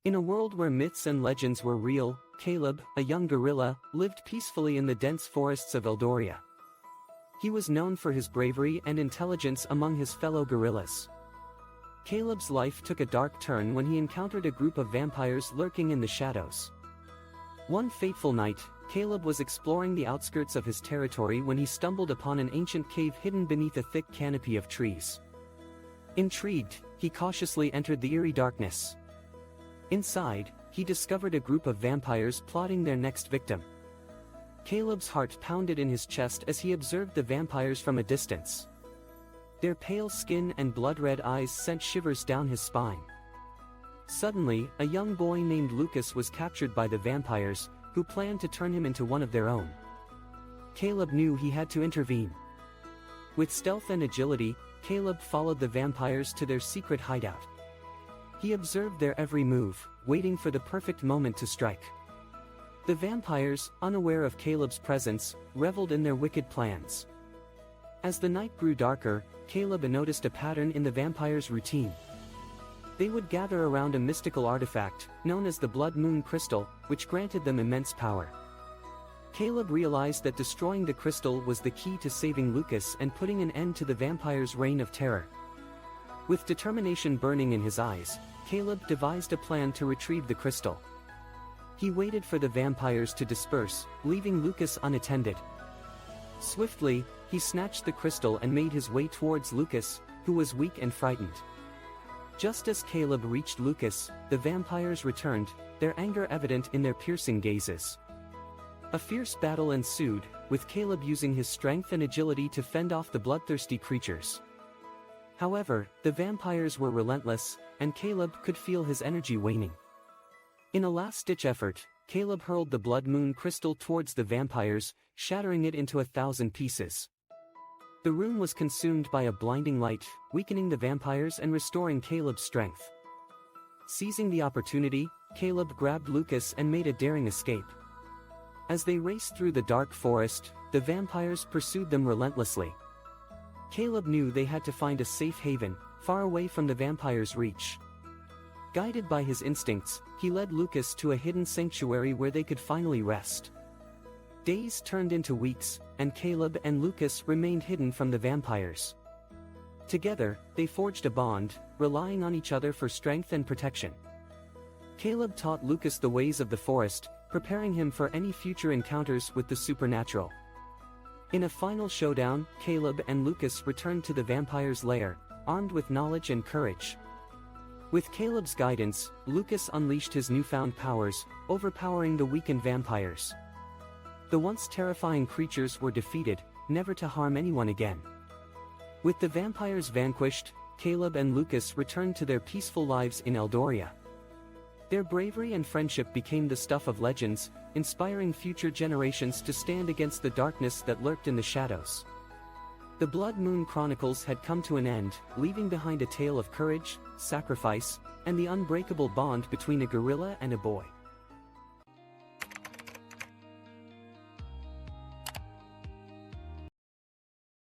In a world where myths and legends were real, Caleb, a young gorilla, lived peacefully in the dense forests of Eldoria. He was known for his bravery and intelligence among his fellow gorillas. Caleb's life took a dark turn when he encountered a group of vampires lurking in the shadows. One fateful night, Caleb was exploring the outskirts of his territory when he stumbled upon an ancient cave hidden beneath a thick canopy of trees. Intrigued, he cautiously entered the eerie darkness. Inside, he discovered a group of vampires plotting their next victim. Caleb's heart pounded in his chest as he observed the vampires from a distance. Their pale skin and blood-red eyes sent shivers down his spine. Suddenly, a young boy named Lucas was captured by the vampires, who planned to turn him into one of their own. Caleb knew he had to intervene. With stealth and agility, Caleb followed the vampires to their secret hideout. He observed their every move, waiting for the perfect moment to strike. The vampires, unaware of Caleb's presence, reveled in their wicked plans. As the night grew darker, Caleb noticed a pattern in the vampires' routine. They would gather around a mystical artifact, known as the Blood Moon Crystal, which granted them immense power. Caleb realized that destroying the crystal was the key to saving Lucas and putting an end to the vampires' reign of terror. With determination burning in his eyes, Caleb devised a plan to retrieve the crystal. He waited for the vampires to disperse, leaving Lucas unattended. Swiftly, he snatched the crystal and made his way towards Lucas, who was weak and frightened. Just as Caleb reached Lucas, the vampires returned, their anger evident in their piercing gazes. A fierce battle ensued, with Caleb using his strength and agility to fend off the bloodthirsty creatures. However, the vampires were relentless, and Caleb could feel his energy waning. In a last-ditch effort, Caleb hurled the Blood Moon Crystal towards the vampires, shattering it into 1,000 pieces. The room was consumed by a blinding light, weakening the vampires and restoring Caleb's strength. Seizing the opportunity, Caleb grabbed Lucas and made a daring escape. As they raced through the dark forest, the vampires pursued them relentlessly. Caleb knew they had to find a safe haven, far away from the vampires' reach. Guided by his instincts, he led Lucas to a hidden sanctuary where they could finally rest. Days turned into weeks, and Caleb and Lucas remained hidden from the vampires. Together, they forged a bond, relying on each other for strength and protection. Caleb taught Lucas the ways of the forest, preparing him for any future encounters with the supernatural. In a final showdown, Caleb and Lucas returned to the vampire's lair, armed with knowledge and courage. With Caleb's guidance, Lucas unleashed his newfound powers, overpowering the weakened vampires. The once terrifying creatures were defeated, never to harm anyone again. With the vampires vanquished, Caleb and Lucas returned to their peaceful lives in Eldoria. Their bravery and friendship became the stuff of legends, inspiring future generations to stand against the darkness that lurked in the shadows. The Blood Moon Chronicles had come to an end, leaving behind a tale of courage, sacrifice, and the unbreakable bond between a gorilla and a boy.